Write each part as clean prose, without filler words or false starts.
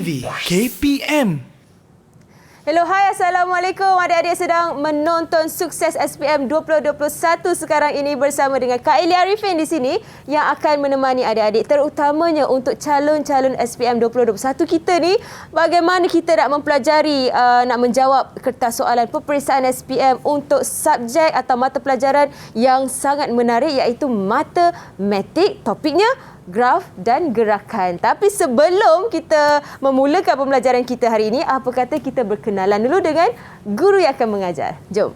TV KPM. Hello, hai, Assalamualaikum. Adik-adik sedang menonton Sukses SPM 2021 sekarang ini bersama dengan Kak Elia Arifin di sini yang akan menemani adik-adik terutamanya untuk calon-calon SPM 2021 kita ni, bagaimana kita nak mempelajari, nak menjawab kertas soalan peperiksaan SPM untuk subjek atau mata pelajaran yang sangat menarik iaitu matematik, topiknya graf dan gerakan. Tapi sebelum kita memulakan pembelajaran kita hari ini, apa kata kita berkenalan dulu dengan guru yang akan mengajar. Jom.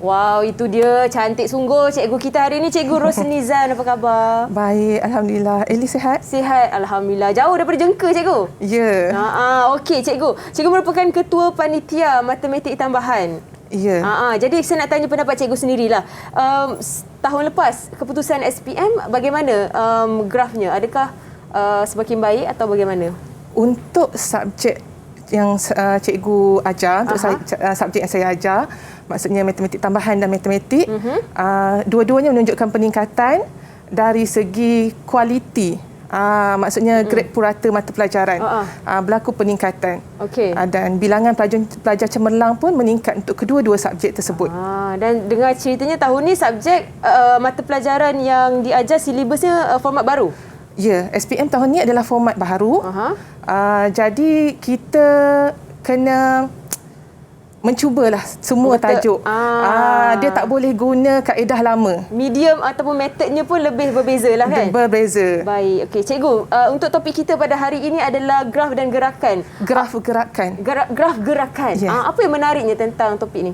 Wow, itu dia. Cantik sungguh cikgu kita hari ini. Cikgu Rosnizan, apa khabar? Baik, Alhamdulillah. Eli sihat? Sihat, Alhamdulillah. Jauh daripada Jengka, cikgu? Ya. Okey, cikgu. Cikgu merupakan ketua panitia matematik tambahan. Ya. Jadi saya nak tanya pendapat cikgu sendirilah. Tahun lepas, keputusan SPM bagaimana grafnya? Adakah semakin baik atau bagaimana? Untuk subjek yang cikgu ajar, untuk subjek yang saya ajar, maksudnya matematik tambahan dan matematik, dua-duanya menunjukkan peningkatan dari segi kualiti. Maksudnya grade purata mata pelajaran berlaku peningkatan. Okey. Dan bilangan pelajar cemerlang pun meningkat untuk kedua-dua subjek tersebut. Dan dengar ceritanya tahun ni subjek mata pelajaran yang diajar silibusnya format baru. Ya, SPM tahun ni adalah format baru. Jadi kita kena mencubalah semua tajuk. Dia tak boleh guna kaedah lama. Medium ataupun metodnya pun lebih berbeza lah kan? Berbeza. Baik. Okey, cikgu, untuk topik kita pada hari ini adalah graf dan gerakan. Graf gerakan. Graf gerakan. Yes. Apa yang menariknya tentang topik ini?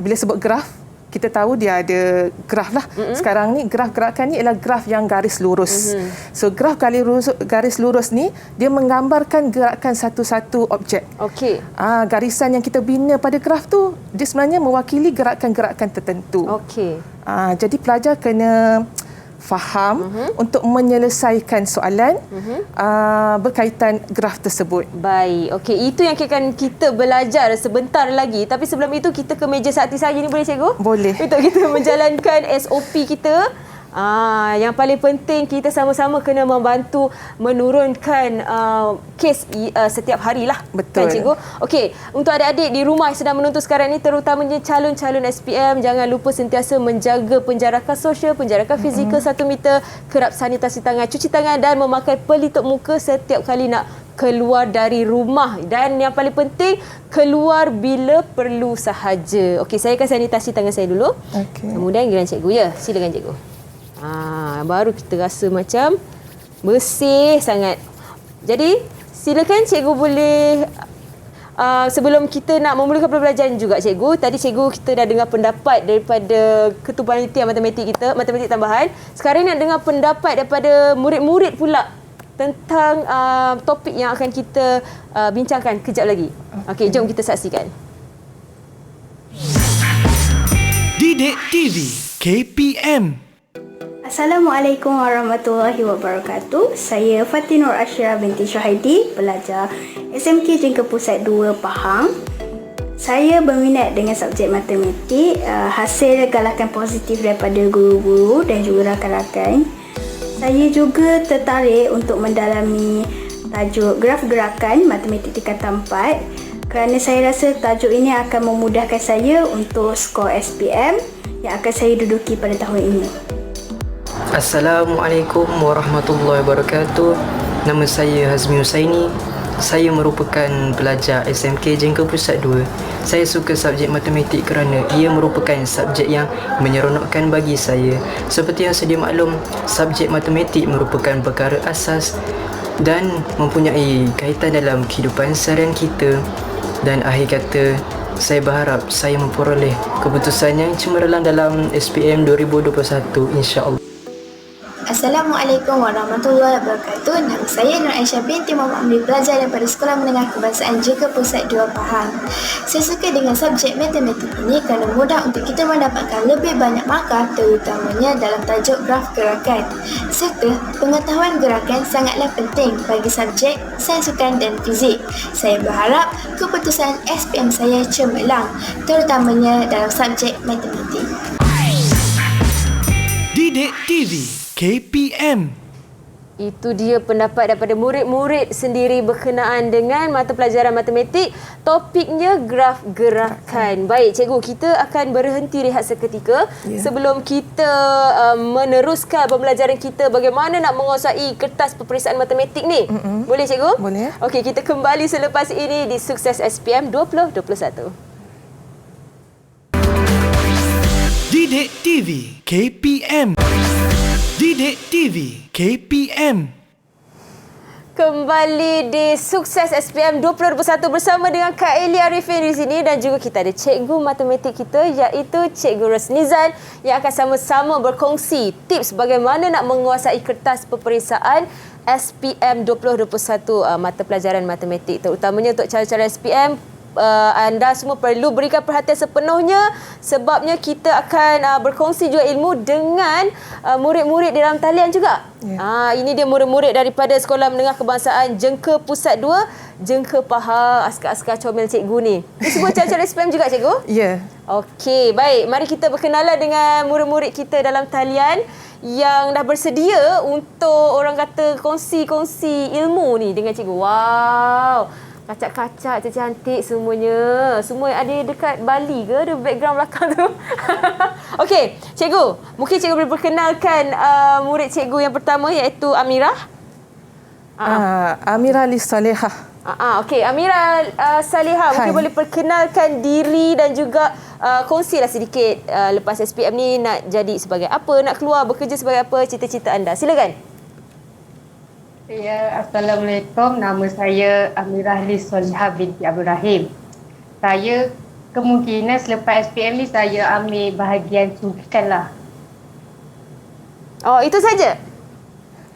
Bila sebut graf, kita tahu dia ada graf lah. Sekarang ni graf gerakan ni ialah graf yang garis lurus. So graf garis lurus ni dia menggambarkan gerakan satu-satu objek. Okey. Garisan yang kita bina pada graf tu dia sebenarnya mewakili gerakan-gerakan tertentu. Okey. Jadi pelajar kena faham untuk menyelesaikan soalan berkaitan graf tersebut. Baik. Okey, itu yang akan kita belajar sebentar lagi. Tapi sebelum itu kita ke meja sakti saja ni, boleh cikgu? Boleh. Untuk kita menjalankan SOP kita. Yang paling penting kita sama-sama kena membantu menurunkan kes setiap hari lah. Betul. Kan cikgu? Okey, untuk adik-adik di rumah yang sedang menonton sekarang ini, terutamanya calon-calon SPM, jangan lupa sentiasa menjaga penjarakan sosial, penjarakan fizikal 1 meter, kerap sanitasi tangan, cuci tangan dan memakai pelitup muka setiap kali nak keluar dari rumah. Dan yang paling penting, keluar bila perlu sahaja. Okey, saya akan sanitasi tangan saya dulu. Okey. Kemudian giliran cikgu. Ya, silakan cikgu. Baru kita rasa macam bersih sangat. Jadi, silakan cikgu boleh sebelum kita nak memulakan pembelajaran juga cikgu. Tadi cikgu kita dah dengar pendapat daripada ketua panitia matematik kita, matematik tambahan. Sekarang nak dengar pendapat daripada murid-murid pula tentang topik yang akan kita bincangkan kejap lagi. Okey, jom kita saksikan. Didik TV KPM. Assalamualaikum warahmatullahi wabarakatuh. Saya Fatinur Ashira binti Syahidi, pelajar SMK Jengka Pusat 2 Pahang. Saya berminat dengan subjek matematik, hasil galakan positif daripada guru-guru dan juga rakan-rakan. Saya juga tertarik untuk mendalami tajuk graf gerakan matematik tingkatan 4 kerana saya rasa tajuk ini akan memudahkan saya untuk skor SPM yang akan saya duduki pada tahun ini. Assalamualaikum warahmatullahi wabarakatuh. Nama saya Hazmi Husaini. Saya merupakan pelajar SMK Jengka Pusat 2. Saya suka subjek matematik kerana ia merupakan subjek yang menyeronokkan bagi saya. Seperti yang sedia maklum, subjek matematik merupakan perkara asas dan mempunyai kaitan dalam kehidupan seharian kita. Dan akhir kata, saya berharap saya memperoleh keputusan yang cemerlang dalam SPM 2021, insya-Allah. Assalamualaikum warahmatullahi wabarakatuh. Nama saya Nur Aisyah binti Muhammad Amri, pelajar daripada Sekolah Menengah Kebangsaan JK Pusat 2 Pahang. Saya suka dengan subjek matematik ini kerana mudah untuk kita mendapatkan lebih banyak markah, terutamanya dalam tajuk graf gerakan. Serta pengetahuan gerakan sangatlah penting bagi subjek sains sukan dan fizik. Saya berharap keputusan SPM saya cemerlang, terutamanya dalam subjek matematik. Didik TV KPM. Itu dia pendapat daripada murid-murid sendiri berkenaan dengan mata pelajaran matematik. Topiknya graf gerakan. Baik, cikgu, kita akan berhenti rehat seketika sebelum kita meneruskan pembelajaran kita bagaimana nak menguasai kertas peperiksaan matematik ni. Boleh, cikgu? Boleh. Okey, kita kembali selepas ini di Sukses SPM 2021. Didik TV KPM. Didik TV KPM. Kembali di Sukses SPM 2021 bersama dengan Kak Eli Arifin di sini dan juga kita ada cikgu matematik kita iaitu Cikgu Rosnizan yang akan sama-sama berkongsi tips bagaimana nak menguasai kertas peperiksaan SPM 2021 mata pelajaran matematik, terutamanya untuk calon-calon SPM. Anda semua perlu berikan perhatian sepenuhnya sebabnya kita akan berkongsi juga ilmu dengan murid-murid di dalam talian juga. Ini dia murid-murid daripada Sekolah Menengah Kebangsaan Jengka Pusat 2, Jengka Pahang, askar-askar comel cikgu ni. Ini semua calon-calon SPM juga, cikgu? Ya. Okey, baik. Mari kita berkenalan dengan murid-murid kita dalam talian yang dah bersedia untuk orang kata kongsi-kongsi ilmu ni dengan cikgu. Wow. Kacak-kacak, cantik semuanya. Semua ada dekat Bali ke? Ada background belakang tu. Okey, cikgu. Mungkin cikgu boleh perkenalkan murid cikgu yang pertama iaitu Amirah. Amirah Lis Salehah. Okey, Amirah Salihah. Mungkin boleh perkenalkan diri dan juga kongsilah sedikit lepas SPM ni nak jadi sebagai apa, nak keluar bekerja sebagai apa, cita-cita anda. Silakan. Ya, Assalamualaikum. Nama saya Amirah Lis Solihah binti Abdul Rahim. Saya kemungkinan selepas SPM ni saya ambil bahagian sukan lah. Oh, itu saja?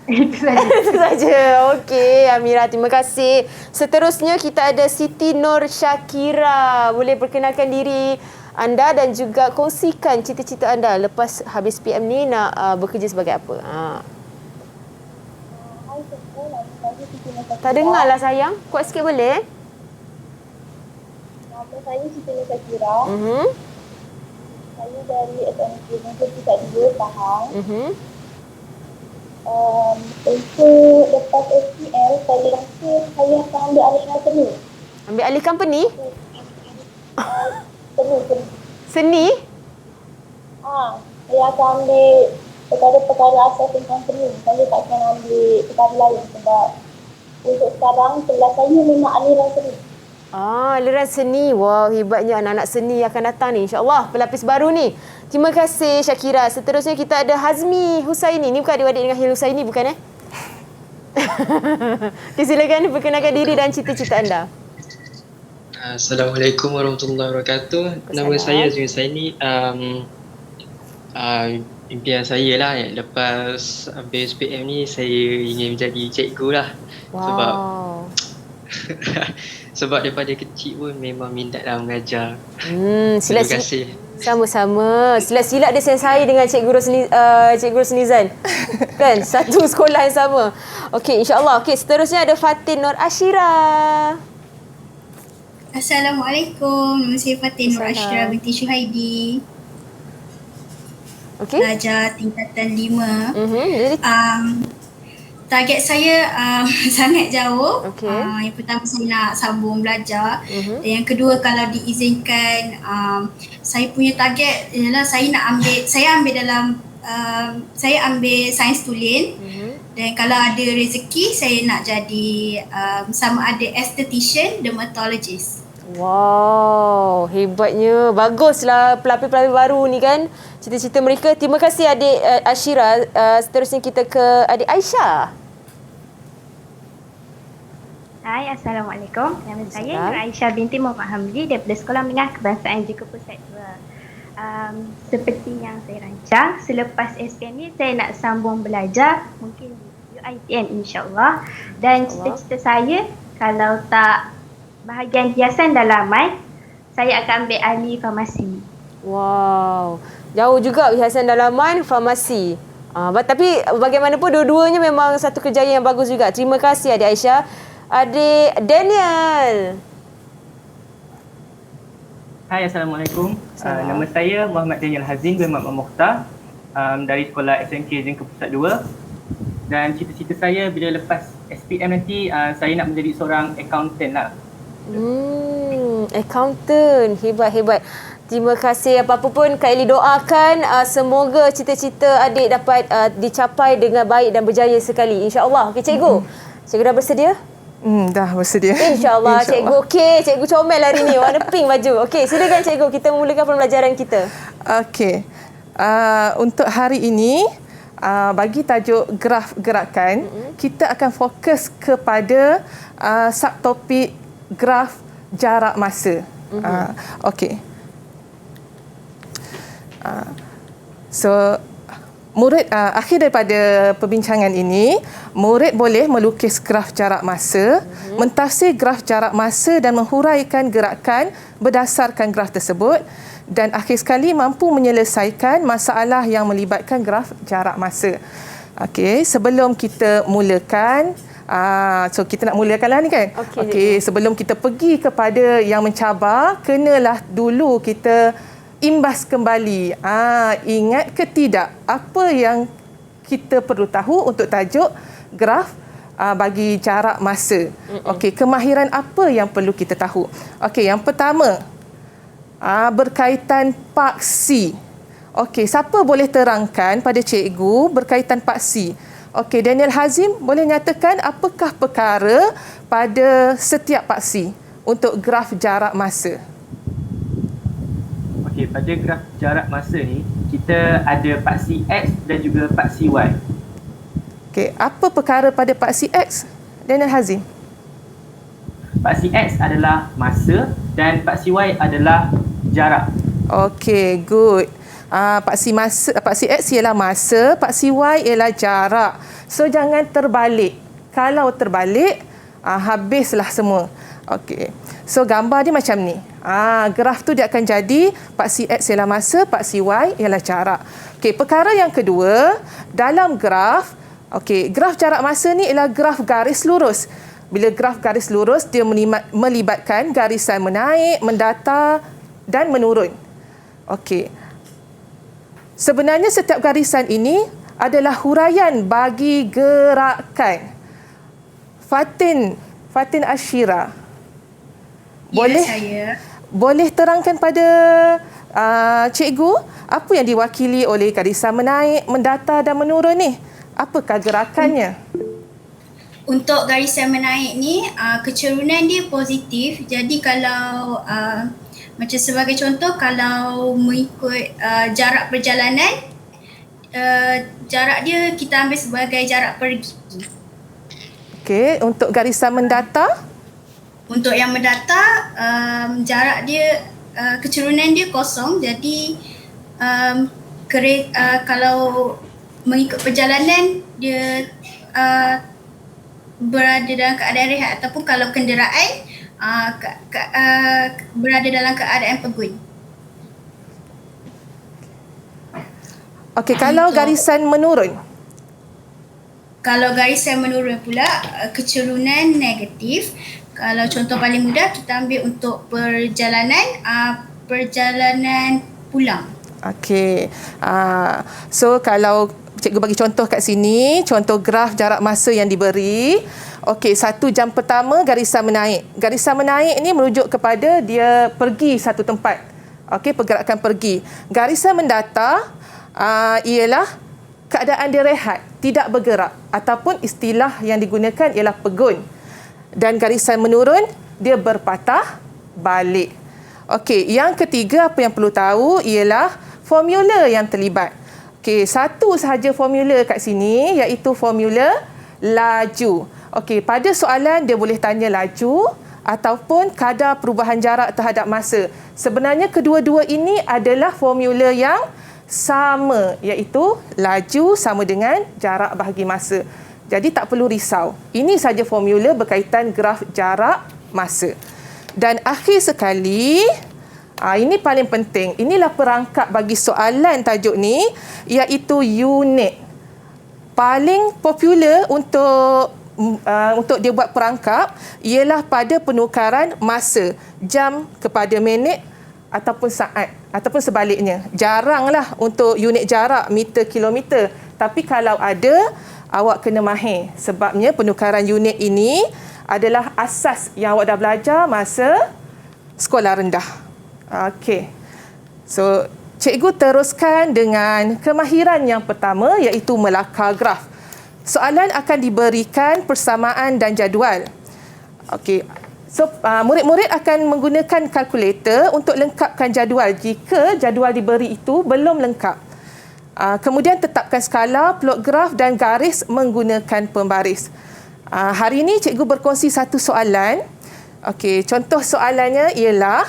Itu saja. Itu saja. Okey, Amirah, terima kasih. Seterusnya kita ada Siti Nur Syakira. Boleh perkenalkan diri anda dan juga kongsikan cita-cita anda lepas habis SPM ni nak bekerja sebagai apa? Tak dengar lah sayang. Kuat sikit boleh? Nama saya Siti Nur Syakira. Saya dari SMK Jengka Pusat 2 Pahang. Untuk lepas SPM, saya rasa saya akan ambil alih seni. Ambil alih company? Seni. Seni? Saya akan ambil perkara-perkara asas tentang seni. Saya tak akan ambil perkara lain sebab untuk sekarang kelas saya memang aliran seni. Aliran seni. Wow, hebatnya anak-anak seni yang akan datang ni. InsyaAllah pelapis baru ni. Terima kasih Syakira. Seterusnya kita ada Hazmi Husaini. Ni bukan adik-adik dengan Hil Husaini bukan Okay, silakan perkenalkan diri dan cita-cita anda. Assalamualaikum warahmatullahi wabarakatuh. Nama saya Hazmi Husaini. Impian saya lah lepas habis SPM ni saya ingin menjadi cikgu lah. Wow. Sebab daripada kecil pun memang minat lah mengajar. Terima kasih. Sama-sama. Silat-silat dia saya dengan Cikgu Rosnizan. Kan? Satu sekolah yang sama. Okey, insyaAllah. Okey, seterusnya ada Fatin Nur Ashira. Assalamualaikum. Nama saya Fatin Nur Ashira binti Syuhaidi. Okey. Pelajar tingkatan 5. Jadi target saya sangat jauh. Okey. Yang pertama saya nak sambung belajar. Dan yang kedua kalau diizinkan saya punya target ialah saya ambil sains tulen. Dan kalau ada rezeki saya nak jadi sama ada esthetician, dermatologist. Wow, hebatnya. Baguslah pelapis-pelapis baru ni kan. Cita-cita mereka. Terima kasih adik Ashira. Seterusnya kita ke adik Aisyah. Hai, Assalamualaikum. Nama saya Nur Aisyah binti Muhammad Hamdi daripada Sekolah Menengah Kebangsaan Jengka Pusat 2. Seperti yang saya rancang, selepas SPM ni saya nak sambung belajar mungkin di UiTM insyaAllah. Dan cita-cita saya kalau tak bahagian hiasan dalaman, saya akan ambil ahli farmasi. Wow, jauh juga hiasan dalaman, farmasi. Tapi bagaimanapun dua-duanya memang satu kerjaya yang bagus juga. Terima kasih Adik Aisyah. Adik Daniel. Hai, Assalamualaikum. Nama saya Muhammad Daniel Hazin bin Muhammad Mokhtar dari sekolah SMK Jengka Pusat 2. Dan cita-cita saya bila lepas SPM nanti, saya nak menjadi seorang accountant lah. Accountant. Hebat. Terima kasih. Apa-apa pun Kak Eli doakan semoga cita-cita adik dapat dicapai dengan baik dan berjaya sekali. InsyaAllah. Okey, cikgu. Cikgu dah bersedia? Dah bersedia. InsyaAllah. Cikgu okey. Cikgu comel hari ni. Warna pink baju. Okey, silakan cikgu. Kita memulakan pembelajaran kita. Okey. Untuk hari ini, bagi tajuk graf gerakan, kita akan fokus kepada subtopik graf jarak masa. Okey. Murid akhir daripada perbincangan ini, murid boleh melukis graf jarak masa, mentafsir graf jarak masa dan menghuraikan gerakan berdasarkan graf tersebut, dan akhir sekali mampu menyelesaikan masalah yang melibatkan graf jarak masa. Okey, sebelum kita mulakan, so kita nak mulakanlah ni kan? Okey, sebelum kita pergi kepada yang mencabar, kenalah dulu kita imbas kembali. Ingat ke tidak apa yang kita perlu tahu untuk tajuk graf bagi jarak masa? Okey, kemahiran apa yang perlu kita tahu? Okey, yang pertama, berkaitan paksi. Okey, siapa boleh terangkan pada cikgu berkaitan paksi? Okey, Daniel Hazim boleh nyatakan apakah perkara pada setiap paksi untuk graf jarak masa? Okey, pada graf jarak masa ni, kita ada paksi X dan juga paksi Y. Okey, apa perkara pada paksi X, Daniel Hazim? Paksi X adalah masa dan paksi Y adalah jarak. Okey, good. Paksi X ialah masa, paksi Y ialah jarak. So, jangan terbalik. Kalau terbalik, habislah semua. Okey. So, gambar dia macam ni. Graf tu dia akan jadi paksi X ialah masa, paksi Y ialah jarak. Okey, perkara yang kedua, dalam graf, graf jarak masa ni ialah graf garis lurus. Bila graf garis lurus, dia melibatkan garisan menaik, mendatar dan menurun. Okey. Sebenarnya setiap garisan ini adalah huraian bagi gerakan. Fatin Ashira. Boleh terangkan pada cikgu apa yang diwakili oleh garisan menaik, mendatar dan menurun ni? Apakah gerakannya? Untuk garisan menaik ni, kecerunan dia positif. Jadi kalau macam sebagai contoh, kalau mengikut jarak perjalanan, jarak dia kita ambil sebagai jarak pergi. Okey, untuk garisan mendatar? Untuk yang mendatar, jarak dia, kecerunan dia kosong. Jadi kalau mengikut perjalanan, dia berada dalam keadaan rehat, ataupun kalau kenderaan berada dalam keadaan pegun. Okey, kalau garisan menurun? Kalau garisan menurun pula, kecerunan negatif. Kalau contoh paling mudah, kita ambil untuk perjalanan pulang. Okey. So kalau cikgu bagi contoh kat sini, contoh graf jarak masa yang diberi. Okey, 1 jam pertama garisan menaik. Garisan menaik ni merujuk kepada dia pergi satu tempat. Okey, pergerakan pergi. Garisan mendatar ialah keadaan dia rehat, tidak bergerak, ataupun istilah yang digunakan ialah pegun. Dan garisan menurun, dia berpatah balik. Okey, yang ketiga apa yang perlu tahu ialah formula yang terlibat. Okey, satu sahaja formula kat sini, iaitu formula laju. Okey, pada soalan dia boleh tanya laju ataupun kadar perubahan jarak terhadap masa. Sebenarnya kedua-dua ini adalah formula yang sama, iaitu laju sama dengan jarak bahagi masa. Jadi tak perlu risau. Ini saja formula berkaitan graf jarak masa. Dan akhir sekali, ini paling penting. Inilah perangkap bagi soalan tajuk ni, iaitu unit. Paling popular untuk dia buat perangkap ialah pada penukaran masa, jam kepada minit ataupun saat ataupun sebaliknya. Jaranglah untuk unit jarak meter kilometer, tapi kalau ada, awak kena mahir sebabnya penukaran unit ini adalah asas yang awak dah belajar masa sekolah rendah. Okey. So, cikgu teruskan dengan kemahiran yang pertama, iaitu melakar graf. Soalan akan diberikan persamaan dan jadual. Okey. So, murid-murid akan menggunakan kalkulator untuk lengkapkan jadual jika jadual diberi itu belum lengkap. Kemudian tetapkan skala, plot graf dan garis menggunakan pembaris. Hari ini cikgu berkongsi satu soalan. Okey, contoh soalannya ialah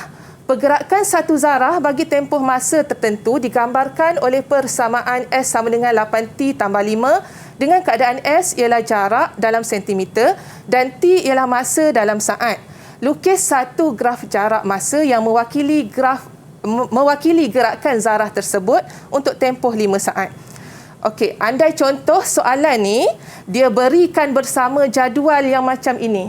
pergerakan satu zarah bagi tempoh masa tertentu digambarkan oleh persamaan S sama dengan 8T tambah 5 dengan keadaan S ialah jarak dalam sentimeter dan T ialah masa dalam saat. Lukis satu graf jarak masa yang mewakili gerakan zarah tersebut untuk tempoh 5 saat. Okey, andai contoh soalan ni dia berikan bersama jadual yang macam ini.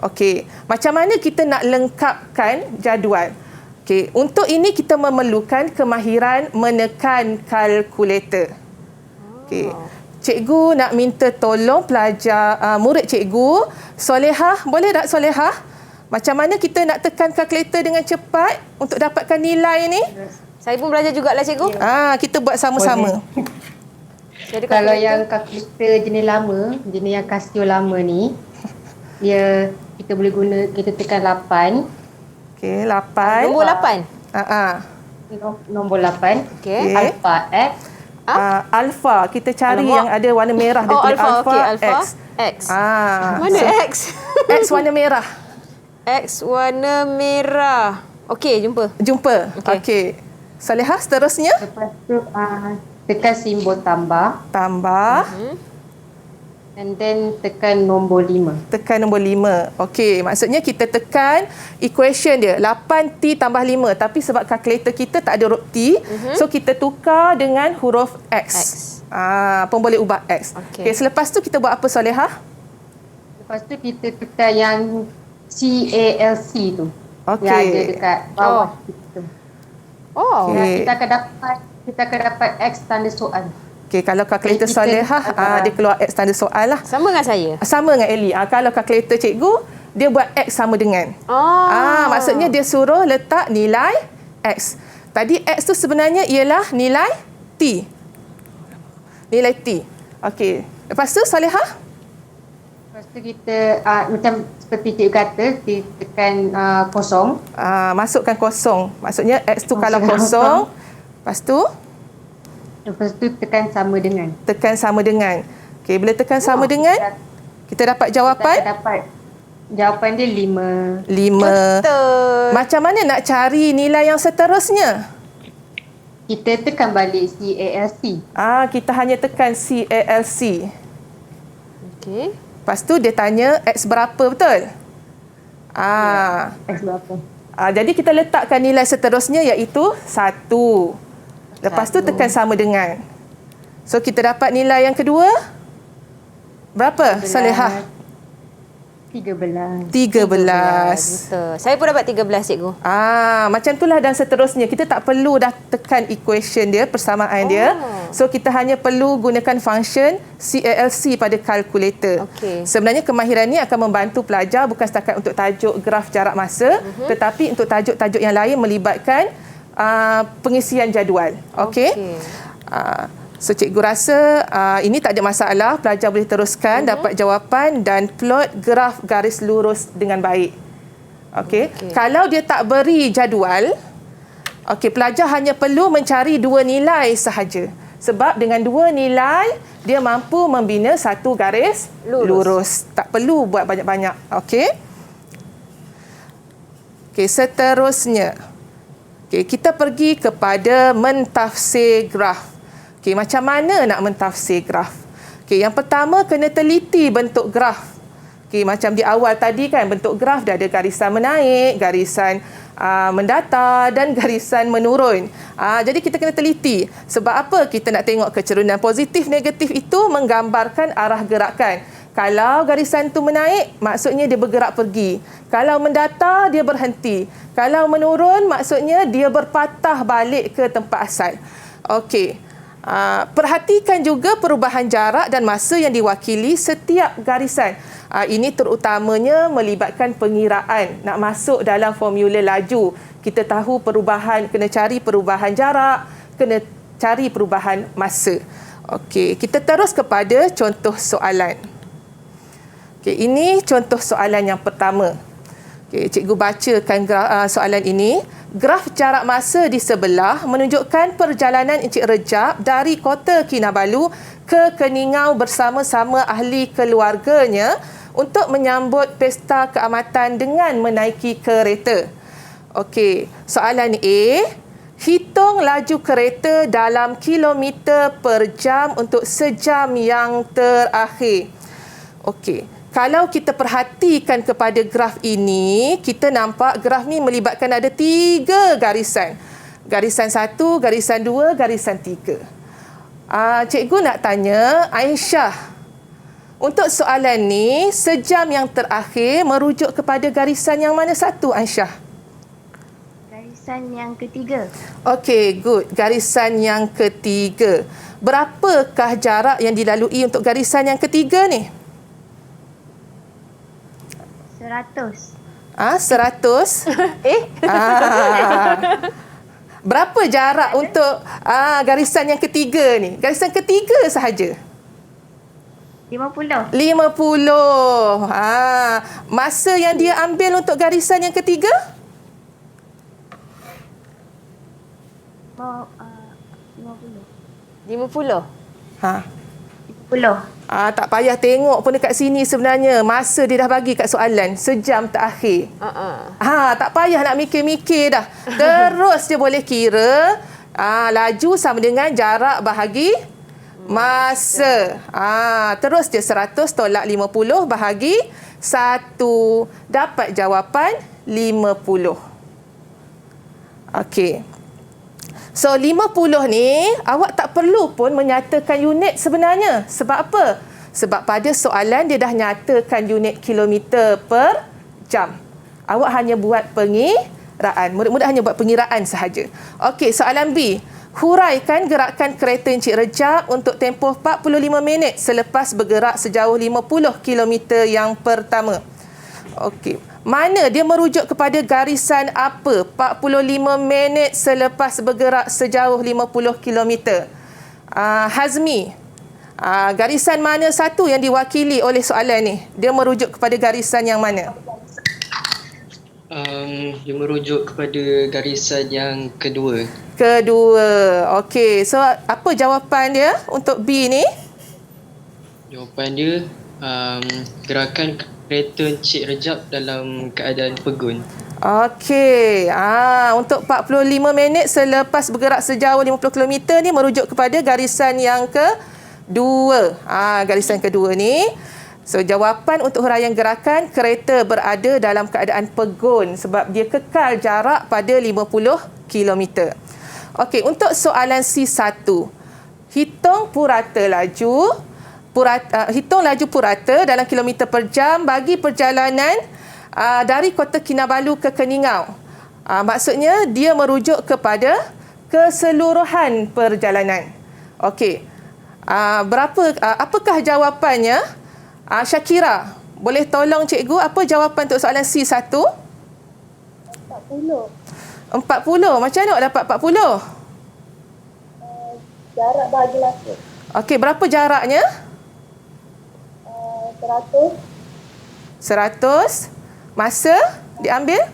Okey, macam mana kita nak lengkapkan jadual? Okey, untuk ini kita memerlukan kemahiran menekan kalkulator. Okey, cikgu nak minta tolong pelajar murid cikgu, Solehah, boleh tak Solehah? Macam mana kita nak tekan kalkulator dengan cepat untuk dapatkan nilai ni? Saya pun belajar jugalah cikgu. Kita buat sama-sama. Jadi kalau yang kalkulator jenis lama, jenis yang Casio lama ni, kita boleh guna, kita tekan 8. Okey, 8. Nombor 8. Nombor 8. Okey. Alpha X. Alpha, kita cari yang ada warna merah. Dia tulis alpha, okay, alpha X. Mana X? X warna merah. X warna merah. Okey, jumpa. Okey. Salihah, seterusnya. Lepas tu tekan simbol tambah. And then tekan nombor 5. Tekan nombor 5. Okey, maksudnya kita tekan equation dia 8T tambah 5. Tapi sebab kalkulator kita tak ada huruf T, so kita tukar dengan huruf X. Pun boleh ubah X. Okey, selepas tu kita buat apa Solehah? Lepas tu kita tekan yang CALC tu. Okey. Yang ada dekat bawah kita. Okay. Kita akan dapat X tanda soal. Okey, kalau kalkulator Solehah, dia keluar X tanda soal lah. Sama dengan saya? Sama dengan Ellie. Kalau kalkulator cikgu, dia buat X sama dengan. Maksudnya dia suruh letak nilai X. Tadi X tu sebenarnya ialah nilai T. Nilai T. Okey. Lepas tu Solehah? Lepas tu kita, macam seperti cikgu kata, kita tekan kosong. Masukkan kosong. Maksudnya X tu kalau kosong. Lepas tu tekan sama dengan. Tekan sama dengan. Okey, bila tekan sama dengan, kita dapat jawapan? Kita dapat jawapan dia 5. 5. Betul. Macam mana nak cari nilai yang seterusnya? Kita tekan balik CALC. Kita hanya tekan CALC. Okey. Lepas tu dia tanya X berapa, betul? X berapa. Jadi kita letakkan nilai seterusnya iaitu 1. Lepas tu tekan sama dengan. So kita dapat nilai yang kedua. Berapa, Solehah? 13. Betul. Saya pun dapat 13 cikgu. Macam itulah dan seterusnya. Kita tak perlu dah tekan equation dia, persamaan dia. So kita hanya perlu gunakan function CALC pada kalkulator. Sebenarnya kemahiran ni akan membantu pelajar bukan setakat untuk tajuk graf jarak masa, tetapi untuk tajuk-tajuk yang lain melibatkan pengisian jadual. Okey. So cikgu rasa ini tak ada masalah, pelajar boleh teruskan dapat jawapan dan plot graf garis lurus dengan baik. Okey. Kalau dia tak beri jadual, pelajar hanya perlu mencari 2 nilai sahaja. Sebab dengan 2 nilai dia mampu membina satu garis lurus. Tak perlu buat banyak-banyak. Okey. Okey, seterusnya. Okey, kita pergi kepada mentafsir graf. Okey, macam mana nak mentafsir graf? Okey, yang pertama kena teliti bentuk graf. Okey, macam di awal tadi kan, bentuk graf dia ada garisan menaik, garisan mendatar dan garisan menurun. Jadi kita kena teliti. Sebab apa? Kita nak tengok kecerunan positif, negatif itu menggambarkan arah gerakan. Kalau garisan tu menaik, maksudnya dia bergerak pergi. Kalau mendatar, dia berhenti. Kalau menurun, maksudnya dia berpatah balik ke tempat asal. Okey. Perhatikan juga perubahan jarak dan masa yang diwakili setiap garisan. Ini terutamanya melibatkan pengiraan. Nak masuk dalam formula laju, kita tahu perubahan, kena cari perubahan jarak, kena cari perubahan masa. Okey, kita terus kepada contoh soalan. Okey, ini contoh soalan yang pertama. Okey, cikgu bacakan soalan ini. Graf jarak masa di sebelah menunjukkan perjalanan Encik Rejab dari Kota Kinabalu ke Keningau bersama-sama ahli keluarganya untuk menyambut pesta keamatan dengan menaiki kereta. Okey, soalan A. Hitung laju kereta dalam kilometer per jam untuk sejam yang terakhir. Okey, kalau kita perhatikan kepada graf ini, kita nampak graf ni melibatkan ada 3 garisan. Garisan 1, garisan 2, garisan 3. Cikgu nak tanya Aisyah, untuk soalan ni, sejam yang terakhir merujuk kepada garisan yang mana satu, Aisyah? Garisan yang ketiga. Okey, good. Garisan yang ketiga. Berapakah jarak yang dilalui untuk garisan yang ketiga ni? 100. 100? Berapa jarak untuk garisan yang ketiga ni? Garisan ketiga sahaja. 50. 50. Masa yang dia ambil untuk garisan yang ketiga? 50. 50. Tak payah tengok pun dekat sini sebenarnya. Masa dia dah bagi kat soalan. Sejam terakhir. Tak payah nak mikir-mikir dah. Terus dia boleh kira. Laju sama dengan jarak bahagi masa. Terus dia 100 tolak 50 bahagi 1. Dapat jawapan 50. Okey. So 50 ni awak tak perlu pun menyatakan unit sebenarnya. Sebab apa? Sebab pada soalan dia dah nyatakan unit kilometer per jam. Awak hanya buat pengiraan. Mudah-mudahan hanya buat pengiraan sahaja. Okey, soalan B. Huraikan gerakan kereta Encik Rejab untuk tempoh 45 minit selepas bergerak sejauh 50 km yang pertama. Okey. Mana dia merujuk kepada garisan apa? 45 minit selepas bergerak sejauh 50 km. Hazmi, garisan mana satu yang diwakili oleh soalan ni? Dia merujuk kepada garisan yang mana? Dia merujuk kepada garisan yang kedua. Kedua. Okey. So, apa jawapan dia untuk B ni? Jawapan dia, gerakan kereta Encik Rejab dalam keadaan pegun. Okey. Untuk 45 minit selepas bergerak sejauh 50 km ni merujuk kepada garisan yang kedua. Garisan kedua ni. So, jawapan untuk huraian gerakan kereta berada dalam keadaan pegun sebab dia kekal jarak pada 50 km. Okey, untuk soalan C1. Hitung purata laju. Hitung laju purata dalam kilometer per jam bagi perjalanan dari Kota Kinabalu ke Keningau. Maksudnya dia merujuk kepada keseluruhan perjalanan. Okey. Apakah jawapannya? Syakira, boleh tolong cikgu apa jawapan untuk soalan C1? 40. 40. Macam mana awak dapat 40? Jarak bahagi masa. Okey, berapa jaraknya? 100. 100. Masa diambil?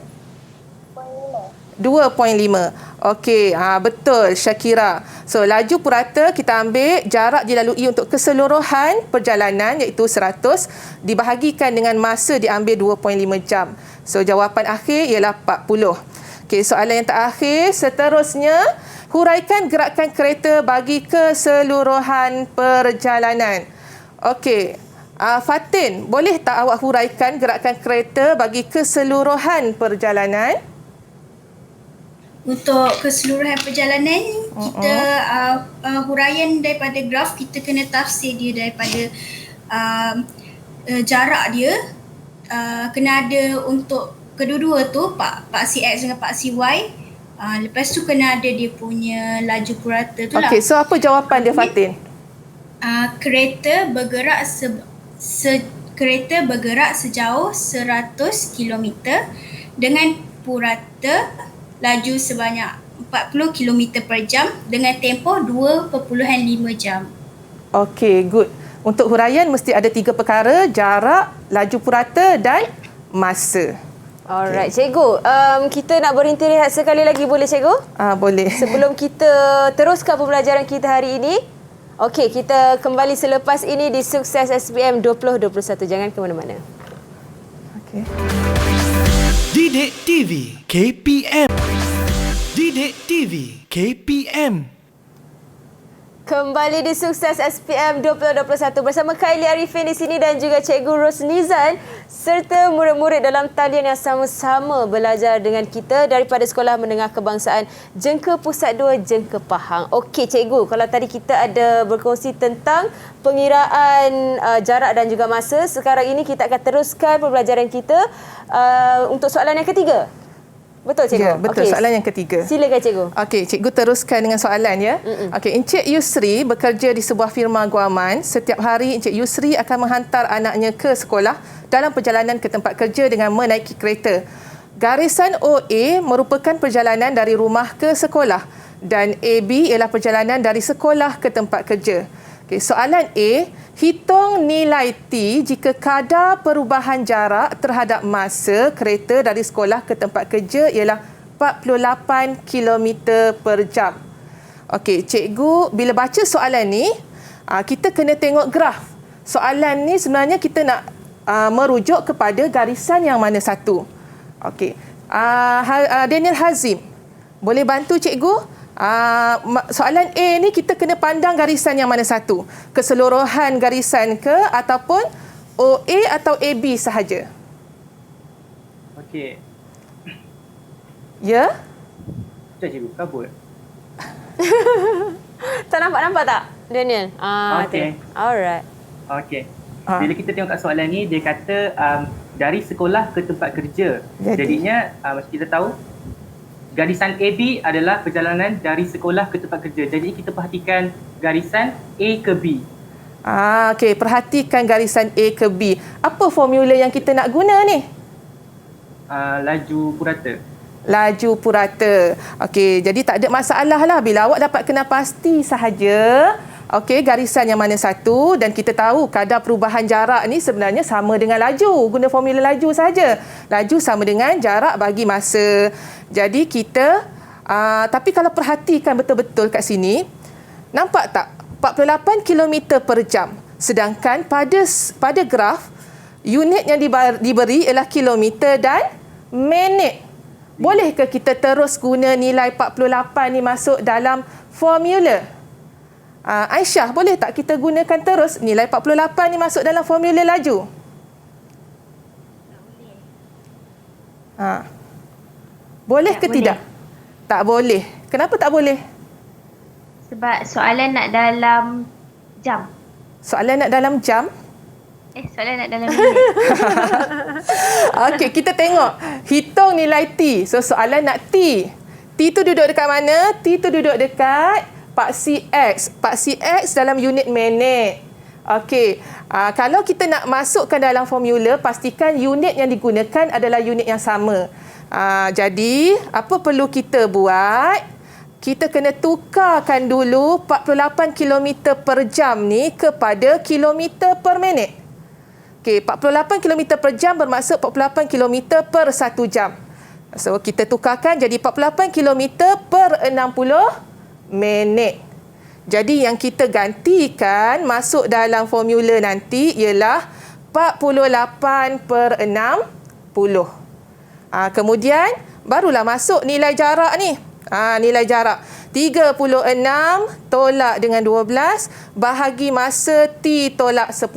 2.5. Okey, betul Syakira. So, laju purata kita ambil jarak dilalui untuk keseluruhan perjalanan iaitu 100 dibahagikan dengan masa diambil 2.5 jam. So, jawapan akhir ialah 40. Okey, soalan yang terakhir. Seterusnya, huraikan gerakan kereta bagi keseluruhan perjalanan. Okey, Fatin, boleh tak awak huraikan gerakan kereta bagi keseluruhan perjalanan? Untuk keseluruhan perjalanan, kita huraian daripada graf, kita kena tafsir dia daripada jarak dia. Kena ada untuk kedua-dua tu, Pak CX dengan Pak CY. Lepas tu kena ada dia punya laju purata tu lah. Okey, so apa jawapan dia, Fatin? Kereta bergerak kereta bergerak sejauh 100 km dengan purata laju sebanyak 40 km per jam dengan tempoh 2.5 jam. Okey, good. Untuk huraian mesti ada 3 perkara, jarak, laju purata dan masa. Alright, Cikgu. Kita nak berhenti rehat sekali lagi, boleh Cikgu? Boleh. Sebelum kita teruskan pembelajaran kita hari ini. Okey, kita kembali selepas ini di Sukses SPM 2021. Jangan ke mana-mana. Okey. Didik TV KPM. Didik TV KPM. Kembali di Sukses SPM 2021 bersama Kylie Arifin di sini dan juga Cikgu Rosnizan serta murid-murid dalam talian yang sama-sama belajar dengan kita daripada Sekolah Menengah Kebangsaan Jengka Pusat 2 Jengka Pahang. Okey Cikgu, kalau tadi kita ada berkongsi tentang pengiraan jarak dan juga masa, sekarang ini kita akan teruskan pembelajaran kita untuk soalan yang ketiga. Betul, Cikgu? Ya, betul. Okay. Soalan yang ketiga. Silakan, Cikgu. Okey, Cikgu teruskan dengan soalan ya. Okey, Encik Yusri bekerja di sebuah firma guaman. Setiap hari Encik Yusri akan menghantar anaknya ke sekolah dalam perjalanan ke tempat kerja dengan menaiki kereta. Garisan OA merupakan perjalanan dari rumah ke sekolah dan AB ialah perjalanan dari sekolah ke tempat kerja. Okey, soalan A, hitung nilai T jika kadar perubahan jarak terhadap masa kereta dari sekolah ke tempat kerja ialah 48 km per jam. Okey, Cikgu bila baca soalan ni, kita kena tengok graf. Soalan ni sebenarnya kita nak merujuk kepada garisan yang mana satu. Okey, Daniel Hazim, boleh bantu Cikgu? Soalan A ni kita kena pandang garisan yang mana satu? Keseluruhan garisan ke ataupun OA atau AB sahaja? Okey. Ya? Sekejap Cikgu, kabut. Tak nampak tak, Daniel? Okey. Alright. Okey. Bila kita tengok kat soalan ni, dia kata dari sekolah ke tempat kerja. Jadinya, macam kita tahu, garisan AB adalah perjalanan dari sekolah ke tempat kerja. Jadi kita perhatikan garisan A ke B. Okey, perhatikan garisan A ke B. Apa formula yang kita nak guna ni? Laju purata. Laju purata. Okey, jadi tak ada masalah lah bila awak dapat kena pasti sahaja. Okey, garisan yang mana satu dan kita tahu kadar perubahan jarak ni sebenarnya sama dengan laju. Guna formula laju saja. Laju sama dengan jarak bagi masa. Jadi kita, tapi kalau perhatikan betul-betul kat sini, nampak tak? 48 km per jam. Sedangkan pada graf, unit yang diberi ialah kilometer dan minit. Bolehkah kita terus guna nilai 48 ni masuk dalam formula? Aisyah, boleh tak kita gunakan terus nilai 48 ni masuk dalam formula laju? Boleh ke tidak? Tak boleh. Kenapa tak boleh? Sebab soalan nak dalam jam. Soalan nak dalam jam? Soalan nak dalam minit. Okey, kita tengok. Hitung nilai T. So, soalan nak T. T tu duduk dekat mana? T tu duduk dekat Pak CX. Pak CX dalam unit minit. Okey. Kalau kita nak masukkan dalam formula, pastikan unit yang digunakan adalah unit yang sama. Jadi, apa perlu kita buat? Kita kena tukarkan dulu 48 km per jam ni kepada kilometer per minit. Okey, 48 km per jam bermaksud 48 km per 1 jam. So, kita tukarkan jadi 48 km per 60 minit. Jadi yang kita gantikan masuk dalam formula nanti ialah 48 per 60. Kemudian barulah masuk nilai jarak ni. Nilai jarak 36 tolak dengan 12 bahagi masa T tolak 10.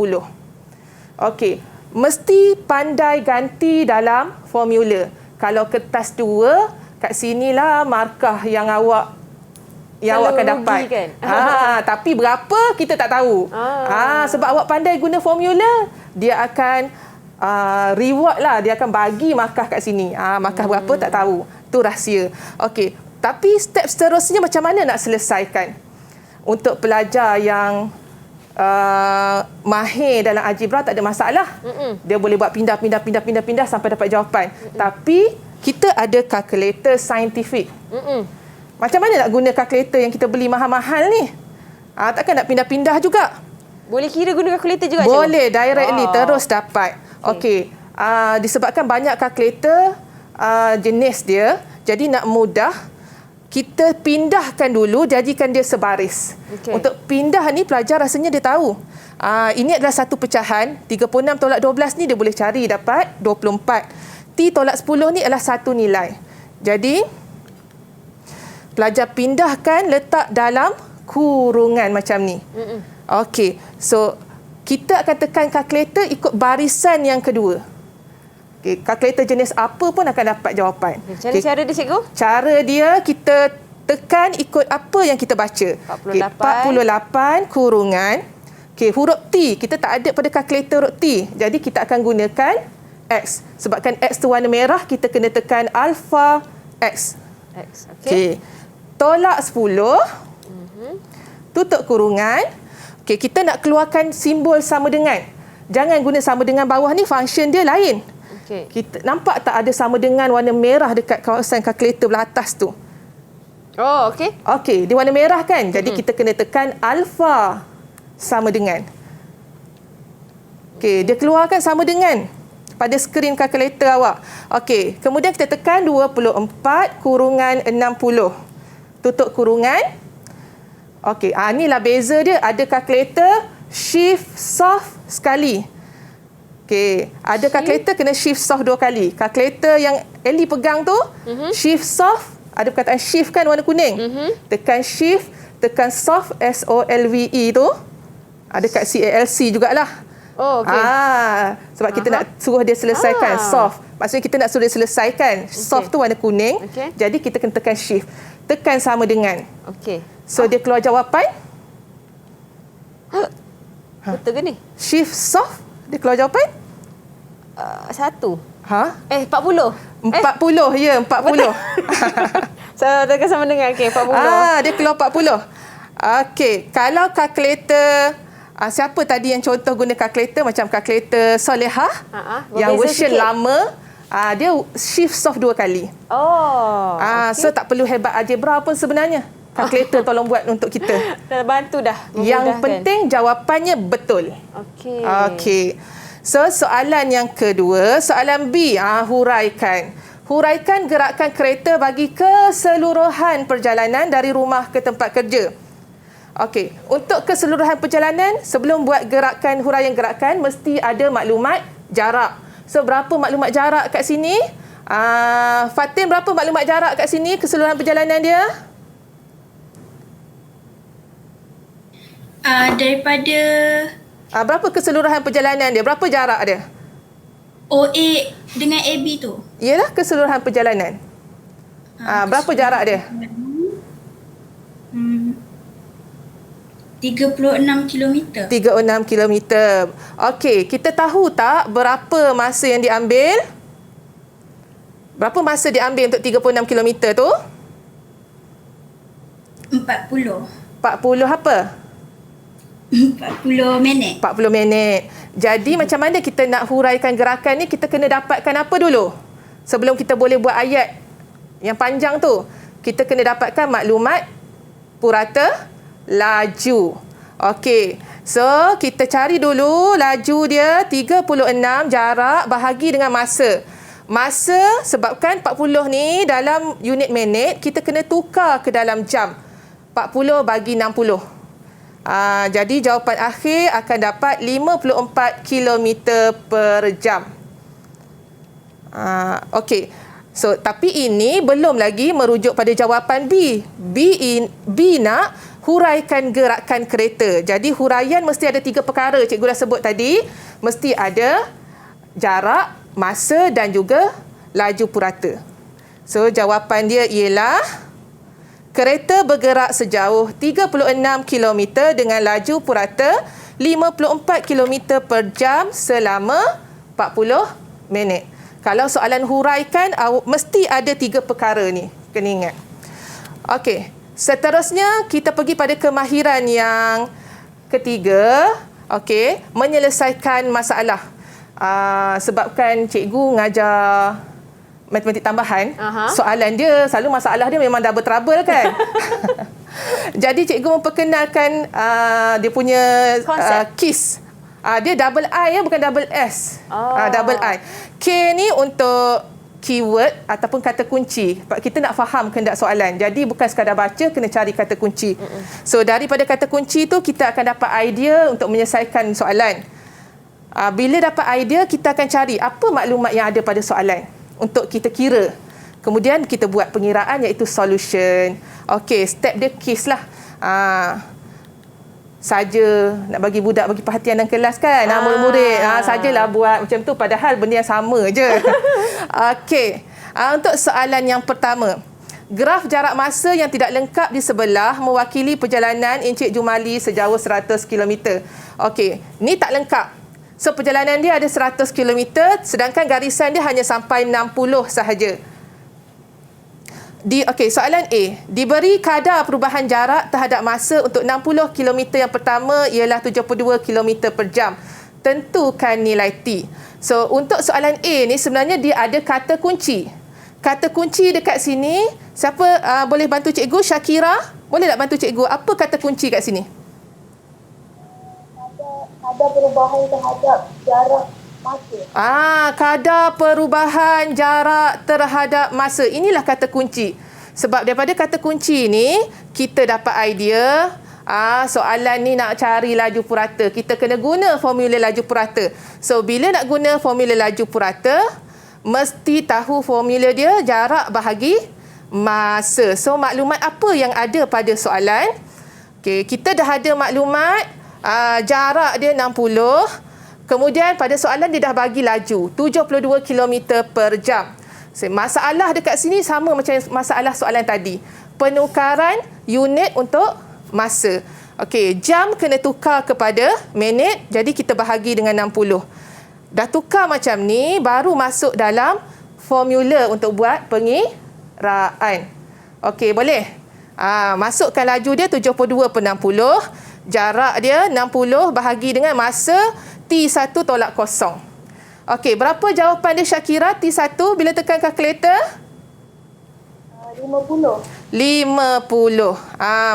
Okey, mesti pandai ganti dalam formula. Kalau kertas 2, kat sinilah markah yang awak akan dapat. Kan? Tapi berapa kita tak tahu. Sebab awak pandai guna formula, dia akan reward lah, dia akan bagi markah kat sini. Markah berapa tak tahu. Itu rahsia. Okey, tapi step seterusnya macam mana nak selesaikan? Untuk pelajar yang mahir dalam algebra tak ada masalah. Dia boleh buat pindah sampai dapat jawapan. Tapi kita ada kalkulator saintifik. Macam mana nak guna kalkulator yang kita beli mahal-mahal ni? Takkan nak pindah-pindah juga? Boleh kira guna kalkulator juga? Boleh, directly terus dapat. Okey. Disebabkan banyak kalkulator jenis dia, jadi nak mudah, kita pindahkan dulu, jadikan dia sebaris. Untuk pindah ni pelajar rasanya dia tahu. Ini adalah satu pecahan. 36 tolak 12 ni dia boleh cari dapat 24. T tolak 10 ni adalah satu nilai. Jadi pelajar pindahkan, letak dalam kurungan macam ni. Okey. So kita akan tekan kalkulator ikut barisan yang kedua. Okay, kalkulator jenis apa pun akan dapat jawapan. Macam mana cara dia, cikgu? Cara dia, kita tekan ikut apa yang kita baca. 48 kurungan. Huruf T, kita tak ada pada kalkulator huruf T. Jadi kita akan gunakan X. Sebabkan X tu warna merah, kita kena tekan alpha X. Tolak 10. Tutup kurungan. Kita nak keluarkan simbol sama dengan. Jangan guna sama dengan bawah ni, function dia lain. Kita nampak tak ada sama dengan warna merah dekat kawasan kalkulator belah atas tu? Okey, dia warna merah kan? Jadi kita kena tekan alpha sama dengan. Okey, dia keluarkan sama dengan pada skrin kalkulator awak. Okey, kemudian kita tekan 24 kurungan 60. Tutup kurungan. Okey, inilah beza dia. Ada kalkulator shift soft sekali. Okey, ada kalkulator kena shift soft 2 kali. Kalkulator yang Ellie pegang tu, shift soft, ada perkataan shift kan warna kuning. Tekan shift, tekan soft, S-O-L-V-E tu. Ada kat C-A-L-C jugalah. Sebab kita nak suruh dia selesaikan soft. Maksudnya kita nak suruh dia selesaikan. Soft tu warna kuning. Jadi kita kena tekan shift. Tekan sama dengan. So dia keluar jawapan. Betul ke ni? Shift soft, dia keluar jawapan? 1. 40. 40, ya, 40. Saya tekan sama dengan, 40. Dia keluar 40. Okey, kalau kalkulator, siapa tadi yang contoh guna kalkulator macam kalkulator Solehah, yang version lama, dia shift soft 2 kali. So tak perlu hebat algebra pun sebenarnya. Kalkulator tolong buat untuk kita. Dah bantu dah. Yang penting jawapannya betul. Okey. So soalan yang kedua, soalan B, huraikan. Huraikan gerakan kereta bagi keseluruhan perjalanan dari rumah ke tempat kerja. Okey, untuk keseluruhan perjalanan, sebelum buat gerakan, huraian gerakan, mesti ada maklumat jarak. So berapa maklumat jarak kat sini? Fatin, berapa maklumat jarak kat sini keseluruhan perjalanan dia? Daripada berapa keseluruhan perjalanan dia? Berapa jarak dia? OA dengan AB tu. Ialah keseluruhan perjalanan. Berapa jarak dia? 36 kilometer. 36 kilometer. Okey, kita tahu tak berapa masa yang diambil? Berapa masa diambil untuk 36 kilometer tu? 40 apa? 40 minit. 40 minit. Jadi macam mana kita nak huraikan gerakan ni? Kita kena dapatkan apa dulu? Sebelum kita boleh buat ayat yang panjang tu. Kita kena dapatkan maklumat purata laju. Okey. So, kita cari dulu laju dia 36 jarak bahagi dengan masa. Masa sebabkan 40 ni dalam unit minit, kita kena tukar ke dalam jam. 40 bagi 60. Jadi jawapan akhir akan dapat 54 km per jam. Okey. So, tapi ini belum lagi merujuk pada jawapan B. B nak huraikan gerakan kereta. Jadi, huraian mesti ada 3 perkara. Cikgu dah sebut tadi. Mesti ada jarak, masa dan juga laju purata. So, jawapan dia ialah kereta bergerak sejauh 36 km dengan laju purata 54 km per jam selama 40 minit. Kalau soalan huraikan, mesti ada 3 perkara ni. Kena ingat. Okey. Seterusnya, kita pergi pada kemahiran yang ketiga. Okey. Menyelesaikan masalah. Sebabkan cikgu ngajar matematik tambahan, soalan dia, selalu masalah dia memang double trouble kan. Jadi cikgu memperkenalkan dia punya KISS. Dia double I ya, bukan double S. Double I. K ni untuk keyword ataupun kata kunci. Kita nak faham kehendak soalan. Jadi bukan sekadar baca, kena cari kata kunci. So daripada kata kunci tu kita akan dapat idea untuk menyelesaikan soalan. Bila dapat idea, kita akan cari apa maklumat yang ada pada soalan untuk kita kira. Kemudian kita buat pengiraan iaitu solution. Okey, step dia KISS lah. Saja nak bagi budak bagi perhatian dalam kelas kan, murid-murid sajalah buat macam tu, padahal benda yang sama je. Okey, untuk soalan yang pertama, graf jarak masa yang tidak lengkap di sebelah mewakili perjalanan Encik Jumali sejauh 100 km. Okey, ni tak lengkap. So perjalanan dia ada 100 km, sedangkan garisan dia hanya sampai 60 sahaja. Okey, soalan A. Diberi kadar perubahan jarak terhadap masa untuk 60 km yang pertama ialah 72 km per jam. Tentukan nilai T. So, untuk soalan A ni sebenarnya dia ada kata kunci. Kata kunci dekat sini, siapa boleh bantu cikgu? Syakira, boleh tak bantu cikgu? Apa kata kunci kat sini? Kadar perubahan terhadap jarak masa. Kadar perubahan jarak terhadap masa. Inilah kata kunci. Sebab daripada kata kunci ni, kita dapat idea soalan ni nak cari laju purata. Kita kena guna formula laju purata. So, bila nak guna formula laju purata, mesti tahu formula dia jarak bahagi masa. So, maklumat apa yang ada pada soalan? Okay, kita dah ada maklumat jarak dia 60. Kemudian pada soalan dia dah bagi laju 72 km per jam. Masalah dekat sini sama macam masalah soalan tadi. Penukaran unit untuk masa. Okey, jam kena tukar kepada minit, jadi kita bahagi dengan 60. Dah tukar macam ni, baru masuk dalam formula untuk buat pengiraan. Okey, boleh? Masukkan laju dia 72 per 60. Jarak dia 60 bahagi dengan masa T1 tolak kosong. Okey, berapa jawapan dia Syakira? T1 bila tekan kalkulator? 50. 50.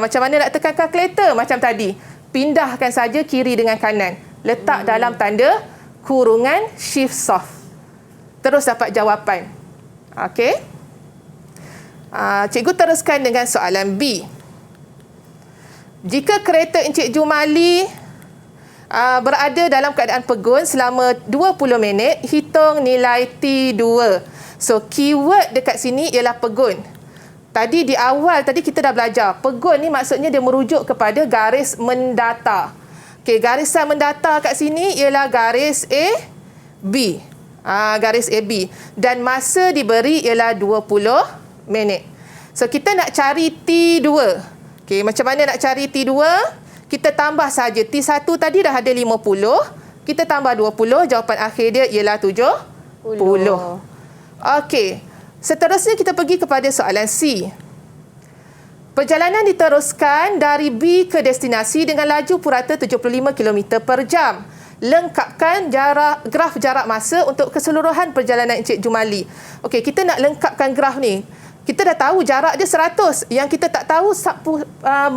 Macam mana nak tekan kalkulator? Macam tadi. Pindahkan saja kiri dengan kanan. Letak dalam tanda kurungan shift soft. Terus dapat jawapan. Okey. Cikgu teruskan dengan soalan B. Jika kereta Encik Jumali berada dalam keadaan pegun selama 20 minit, hitung nilai T2. So, keyword dekat sini ialah pegun. Tadi di awal tadi kita dah belajar. Pegun ni maksudnya dia merujuk kepada garis mendata. Okey, garisan mendata kat sini ialah garis AB. Garis AB. Dan masa diberi ialah 20 minit. So, kita nak cari T2. Okey, macam mana nak cari T2? Kita tambah saja. T1 tadi dah ada 50. Kita tambah 20. Jawapan akhir dia ialah 70. Okey. Seterusnya kita pergi kepada soalan C. Perjalanan diteruskan dari B ke destinasi dengan laju purata 75 km per jam. Lengkapkan graf jarak masa untuk keseluruhan perjalanan Encik Jumali. Okey, kita nak lengkapkan graf ni. Kita dah tahu jarak dia 100. Yang kita tak tahu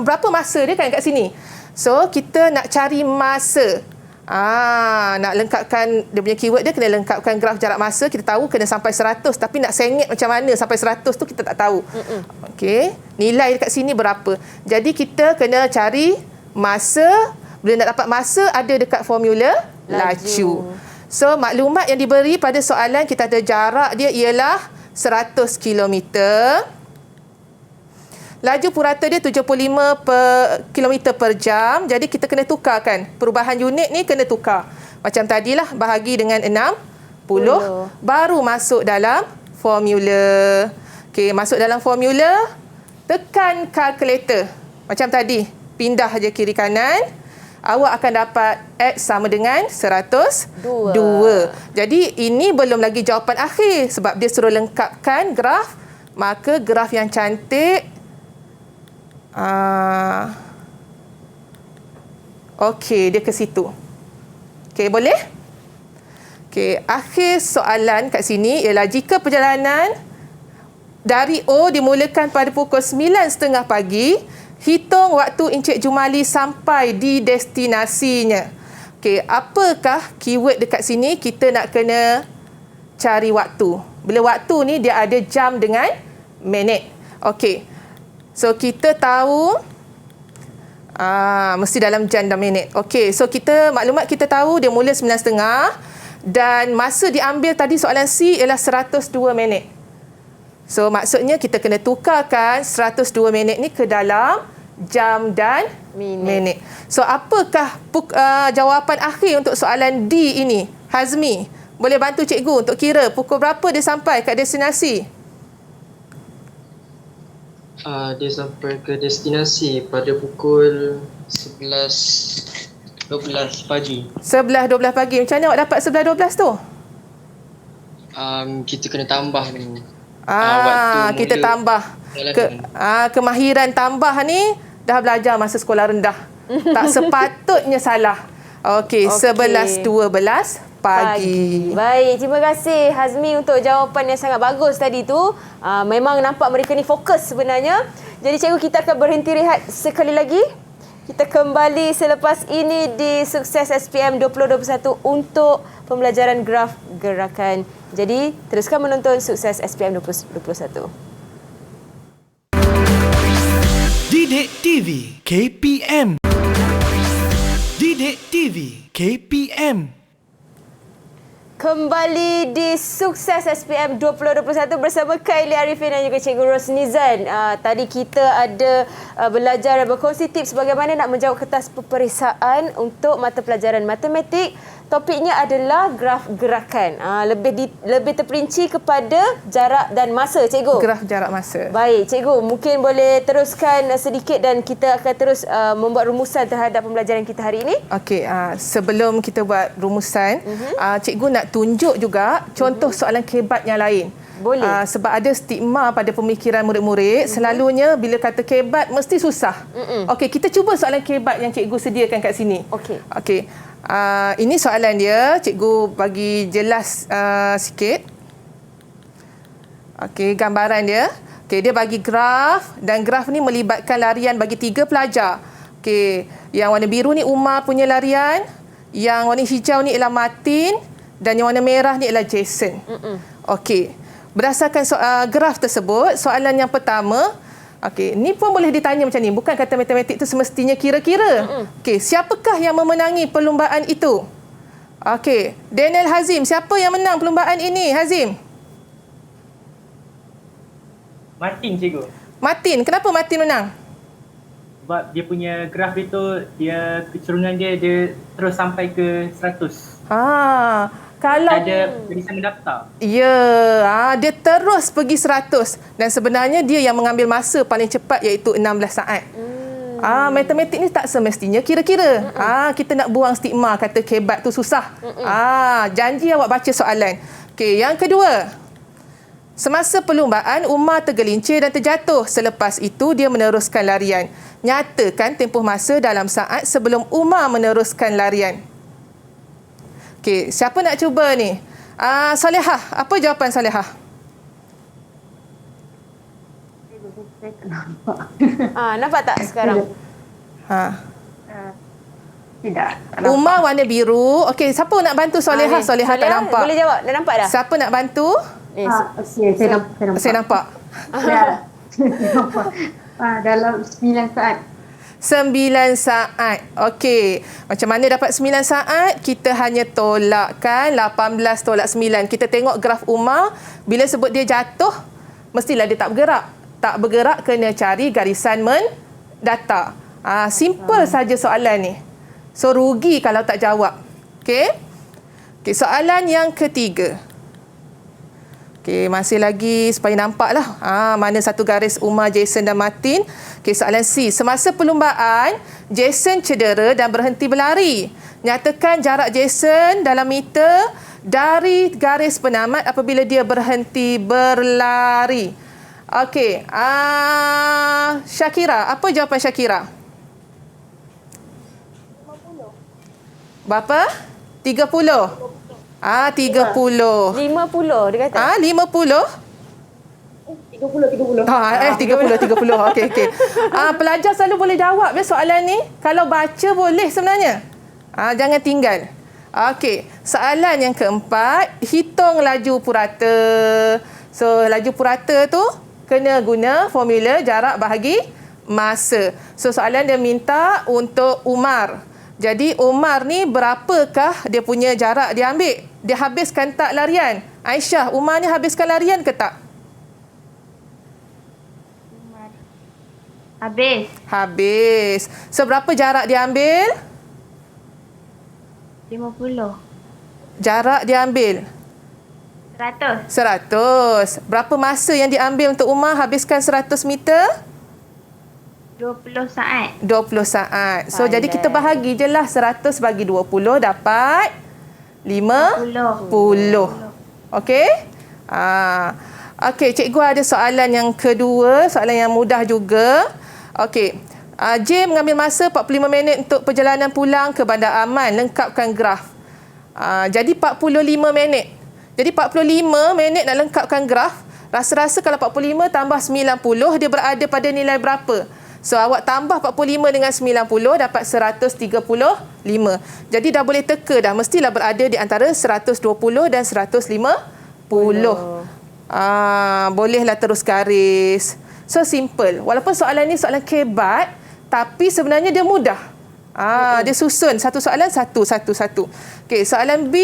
berapa masa dia kan kat sini. So, kita nak cari masa. Nak lengkapkan dia punya keyword dia, kena lengkapkan graf jarak masa. Kita tahu kena sampai 100. Tapi nak sengit macam mana sampai 100 tu kita tak tahu. Okey. Nilai dekat sini berapa. Jadi, kita kena cari masa. Bila nak dapat masa, ada dekat formula laju. So, maklumat yang diberi pada soalan kita ada jarak dia ialah 100 kilometer. Laju purata dia 75 kilometer per jam. Jadi kita kena tukarkan. Perubahan unit ni kena tukar. Macam tadilah bahagi dengan 60. Baru masuk dalam formula. Okey, masuk dalam formula. Tekan kalkulator. Macam tadi. Pindah je kiri kanan. Awak akan dapat X sama dengan 102. Jadi ini belum lagi jawapan akhir. Sebab dia suruh lengkapkan graf. Maka graf yang cantik. Okey, dia ke situ. Okey, boleh? Okey, akhir soalan kat sini ialah jika perjalanan dari O dimulakan pada pukul 9.30 pagi, hitung waktu Encik Jumali sampai di destinasinya. Okey, apakah keyword dekat sini? Kita nak kena cari waktu. Bila waktu ni dia ada jam dengan minit. Okey. So, kita tahu mesti dalam jam dan minit. Okey, so maklumat kita tahu dia mula 9.30 dan masa diambil tadi soalan C ialah 102 minit. So, maksudnya kita kena tukarkan 102 minit ni ke dalam jam dan minit. So, apakah jawapan akhir untuk soalan D ini? Hazmi, boleh bantu cikgu untuk kira pukul berapa dia sampai ke destinasi? Dia sampai ke destinasi pada pukul 11.12 pagi. 11.12 pagi. Macam mana awak dapat 11.12 tu? Kita kena tambah ni. Kita tambah. Kemahiran tambah ni dah belajar masa sekolah rendah. Tak sepatutnya salah. Okey, 11.12 pagi. Baik, terima kasih Hazmi untuk jawapan yang sangat bagus tadi tu. Memang nampak mereka ni fokus sebenarnya. Jadi cikgu, kita akan berhenti rehat sekali lagi. Kita kembali selepas ini di Sukses SPM 2021 untuk pembelajaran graf gerakan. Jadi, teruskan menonton Sukses SPM 2021. Didik TV KPM. Didik TV KPM. Kembali di Sukses SPM 2021 bersama Kylie Arifin dan juga Cikgu Rosnizan. Tadi kita ada belajar dan berkongsi tips bagaimana nak menjawab kertas peperiksaan untuk mata pelajaran matematik. Topiknya adalah graf gerakan. Lebih terperinci kepada jarak dan masa, Cikgu. Graf jarak masa. Baik, Cikgu. Mungkin boleh teruskan sedikit dan kita akan terus membuat rumusan terhadap pembelajaran kita hari ini. Okey, sebelum kita buat rumusan, Cikgu nak tunjuk juga contoh soalan kebat yang lain. Boleh. Sebab ada stigma pada pemikiran murid-murid, selalunya bila kata kebat mesti susah. Okey, kita cuba soalan kebat yang Cikgu sediakan kat sini. Okey. Ini soalan dia, cikgu bagi jelas sikit. Okey, gambaran dia. Okey, dia bagi graf dan graf ni melibatkan larian bagi 3 pelajar. Okey, yang warna biru ni Umar punya larian, yang warna hijau ni ialah Martin dan yang warna merah ni ialah Jason. Okey, berdasarkan graf tersebut, soalan yang pertama, okey, ni pun boleh ditanya macam ni. Bukan kata matematik itu semestinya kira-kira. Okey, siapakah yang memenangi perlumbaan itu? Okey, Daniel Hazim, siapa yang menang perlumbaan ini, Hazim? Martin, cikgu. Martin, kenapa Martin menang? Sebab dia punya graf itu, dia kecerungan dia terus sampai ke 100. Kalau ada tulisan mendaftar. Ya, dia terus pergi 100 dan sebenarnya dia yang mengambil masa paling cepat iaitu 16 saat. Matematik ni tak semestinya kira-kira. Kita nak buang stigma kata kebat tu susah. Janji awak baca soalan. Okey, yang kedua. Semasa perlumbaan, Umar tergelincir dan terjatuh. Selepas itu, dia meneruskan larian. Nyatakan tempoh masa dalam saat sebelum Umar meneruskan larian. Okey, siapa nak cuba ni? Salihah, apa jawapan Salihah? Nampak tak sekarang? Tidak. Umar warna biru. Okey, siapa nak bantu Salihah? Salihah tak nampak. Boleh jawab, dah nampak dah? Siapa nak bantu? Saya nampak. Saya nampak. Ya, saya nampak. Dalam 9 saat. 9 saat. Okey. Macam mana dapat 9 saat? Kita hanya tolakkan 18 tolak 9. Kita tengok graf Umar. Bila sebut dia jatuh, mestilah dia tak bergerak. Tak bergerak kena cari garisan mendatar. Simple saja soalan ni. So, rugi kalau tak jawab. Okey. Okey, soalan yang ketiga. Okey, masih lagi supaya nampaklah mana satu garis Umar, Jason dan Martin. Okey, soalan C. Semasa perlumbaan, Jason cedera dan berhenti berlari. Nyatakan jarak Jason dalam meter dari garis penamat apabila dia berhenti berlari. Okey, Syakira, apa jawapan Syakira? 50. Berapa? 30. 30. 50 dia kata. 50? 30. 30. Okey. Pelajar selalu boleh jawab soalan ni. Kalau baca boleh sebenarnya. Jangan tinggal. Okey. Soalan yang keempat, hitung laju purata. So, laju purata tu kena guna formula jarak bahagi masa. So, soalan dia minta untuk Umar. Jadi Umar ni berapakah dia punya jarak dia ambil? Dia habiskan tak larian? Aisyah, Umar ni habiskan larian ke tak? Habis. So berapa jarak dia ambil? 50. Jarak dia ambil? 100. Berapa masa yang diambil untuk Umar habiskan 100 meter? 20 saat. 20 saat. So, jadi kita bahagi je lah 100 bagi 20 dapat 50. Okey? Okey, cikgu ada soalan yang kedua, soalan yang mudah juga. Okey. J mengambil masa 45 minit untuk perjalanan pulang ke Bandar Aman. Lengkapkan graf. Jadi 45 minit. Jadi 45 minit nak lengkapkan graf. Rasa-rasa kalau 45 tambah 90, dia berada pada nilai berapa? So, awak tambah 45 dengan 90 dapat 135. Jadi, dah boleh teka dah. Mestilah berada di antara 120 dan 150. Bolehlah terus garis. So, simple. Walaupun soalan ni soalan kebat, tapi sebenarnya dia mudah. Dia susun. Satu soalan, satu. Okey, soalan B.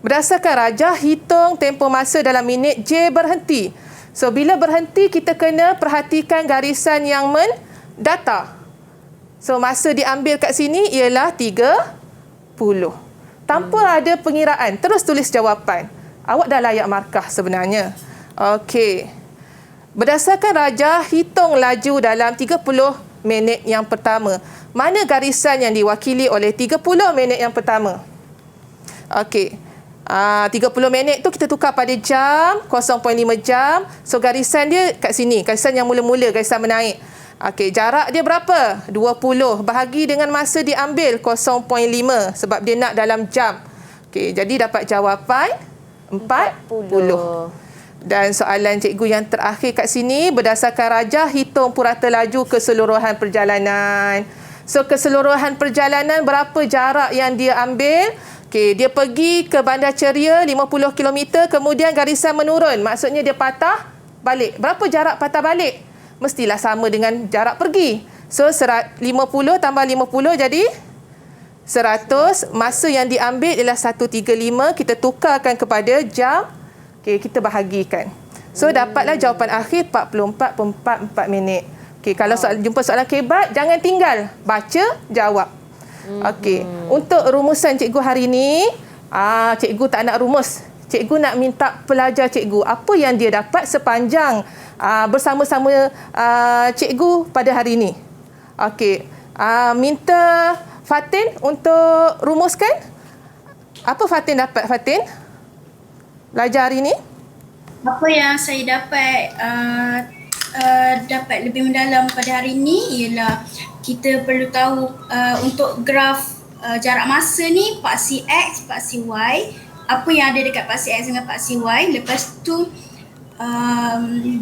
Berdasarkan rajah, hitung tempoh masa dalam minit J berhenti. So, bila berhenti, kita kena perhatikan garisan yang mendatar. So, masa diambil kat sini ialah 30. Tanpa ada pengiraan. Terus tulis jawapan. Awak dah layak markah sebenarnya. Okey. Berdasarkan rajah, hitung laju dalam 30 minit yang pertama. Mana garisan yang diwakili oleh 30 minit yang pertama? Okey. 30 minit tu kita tukar pada jam, 0.5 jam. So, garisan dia kat sini. Garisan yang mula-mula, garisan menaik. Okey, jarak dia berapa? 20. Bahagi dengan masa diambil 0.5 sebab dia nak dalam jam. Okey, jadi dapat jawapan 40. Dan soalan cikgu yang terakhir kat sini, berdasarkan rajah, hitung purata laju keseluruhan perjalanan. So, keseluruhan perjalanan berapa jarak yang dia ambil? Okey, dia pergi ke Bandar Ceria 50 km, kemudian garisan menurun. Maksudnya dia patah balik. Berapa jarak patah balik? Mestilah sama dengan jarak pergi. So, 50 tambah 50 jadi 100. Masa yang diambil ialah 135. Kita tukarkan kepada jam. Okey, kita bahagikan. So, dapatlah jawapan akhir 44.44 minit. Okey, kalau jumpa soalan kebat, jangan tinggal. Baca, jawab. Okey, untuk rumusan cikgu hari ini, cikgu tak nak rumus. Cikgu nak minta pelajar cikgu apa yang dia dapat sepanjang bersama-sama cikgu pada hari ini. Okey, minta Fatin untuk rumuskan. Apa Fatin dapat, Fatin? Belajar hari ini? Apa yang saya dapat dapat lebih mendalam pada hari ini ialah kita perlu tahu untuk graf jarak masa ni paksi X, paksi Y, apa yang ada dekat paksi X dengan paksi Y. Lepas tu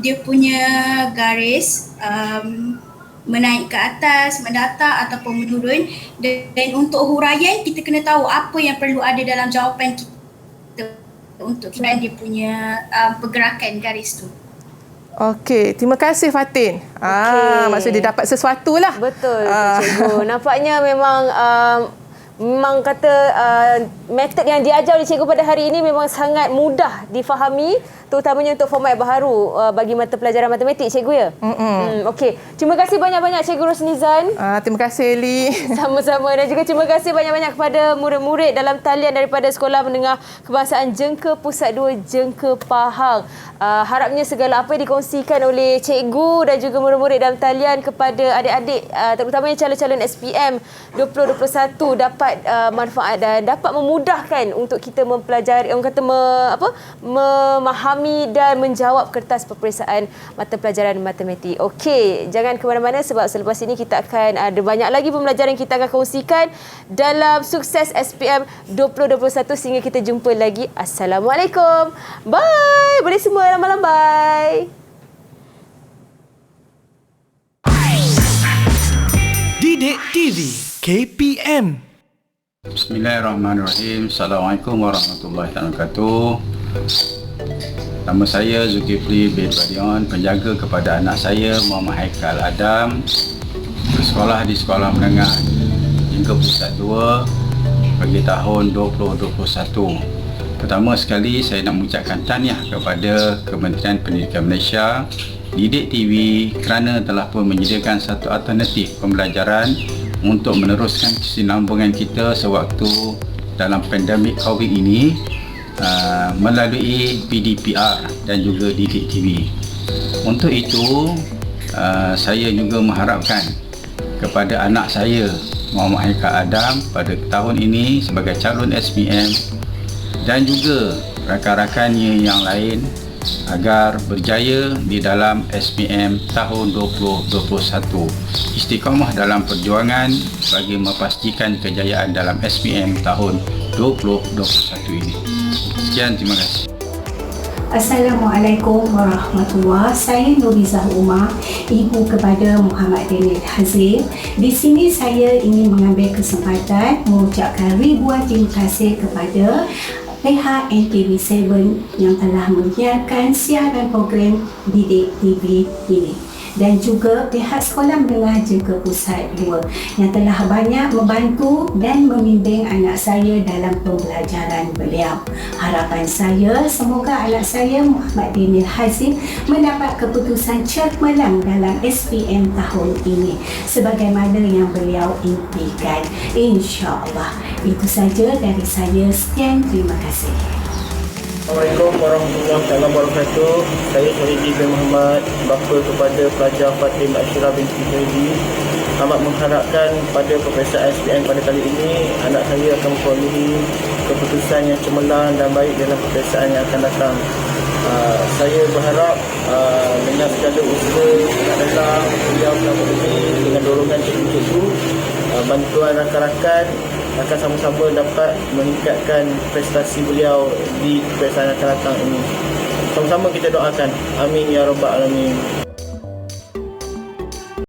dia punya garis menaik ke atas, mendatar ataupun menurun. Dan untuk huraian kita kena tahu apa yang perlu ada dalam jawapan kita untuk dia punya pergerakan garis tu. Okey, terima kasih Fatin. Maksudnya dia dapat sesuatu lah. Betul, cikgu. Nampaknya memang kata metod yang diajar oleh cikgu pada hari ini memang sangat mudah difahami, terutamanya untuk format baharu bagi mata pelajaran matematik, cikgu ya. Okey, terima kasih banyak-banyak Cikgu Rosnizan. Terima kasih Eli. Sama-sama, dan juga terima kasih banyak-banyak kepada murid-murid dalam talian daripada Sekolah Menengah Kebangsaan Jengka Pusat 2 Jengka Pahang. Harapnya segala apa yang dikongsikan oleh cikgu dan juga murid-murid dalam talian kepada adik-adik, terutamanya calon-calon SPM 2021 dapat manfaat dan dapat memudahkan untuk kita mempelajari, memahami dan menjawab kertas peperiksaan mata pelajaran matematik. Okey, jangan ke mana-mana sebab selepas ini kita akan ada banyak lagi pembelajaran yang kita akan kongsikan dalam Sukses SPM 2021. Sehingga kita jumpa lagi. Assalamualaikum. Bye. Boleh semua lambai-lambai. Didik TV KPM. Bismillahirrahmanirrahim. Assalamualaikum warahmatullahi wabarakatuh. Nama saya Zulkifli bin Badion, penjaga kepada anak saya Muhammad Haikal Adam, bersekolah di Sekolah Menengah Jengka Pusat 2 bagi tahun 2021. Pertama sekali saya nak mengucapkan tahniah kepada Kementerian Pendidikan Malaysia, Didik TV kerana telah pun menyediakan satu alternatif pembelajaran untuk meneruskan kesinambungan kita sewaktu dalam pandemik COVID ini melalui PDPR dan juga Didik TV. Untuk itu, saya juga mengharapkan kepada anak saya Muhammad Haikal Adam pada tahun ini sebagai calon SPM dan juga rakan-rakannya yang lain agar berjaya di dalam SPM tahun 2021. Istiqamah dalam perjuangan bagi memastikan kejayaan dalam SPM tahun 2021 ini. Sekian, terima kasih. Assalamualaikum warahmatullahi wabarakatuh. Saya Nurizah Umar, ibu kepada Muhammad Daniel Hazim. Di sini saya ingin mengambil kesempatan mengucapkan ribuan terima kasih kepada pihak NTV7 yang telah menyiarkan siaran program Didik TV ini, dan juga pihak Sekolah Menengah Jengka Pusat 2 yang telah banyak membantu dan membimbing anak saya dalam pembelajaran beliau. Harapan saya semoga anak saya Muhammad Daniel Hazim mendapat keputusan cemerlang dalam SPM tahun ini sebagaimana yang beliau impikan, insya-Allah. Itu saja dari saya. Sekian, terima kasih. Assalamualaikum warahmatullahi wabarakatuh. Saya Syahidi bin Muhammad, bapa kepada pelajar Fatin Ashira binti Syahidi. Amat mengharapkan pada peperiksaan SPM pada kali ini anak saya akan memperoleh keputusan yang cemerlang dan baik dalam peperiksaan yang akan datang. Saya berharap dengan segala usaha anak dalam beliau selama ini, dengan dorongan cikgu-cikgu, bantuan rakan-rakan, akan sama-sama dapat meningkatkan prestasi beliau di peperiksaan yang akan datang ini. Sama-sama kita doakan. Amin ya rabbal alamin.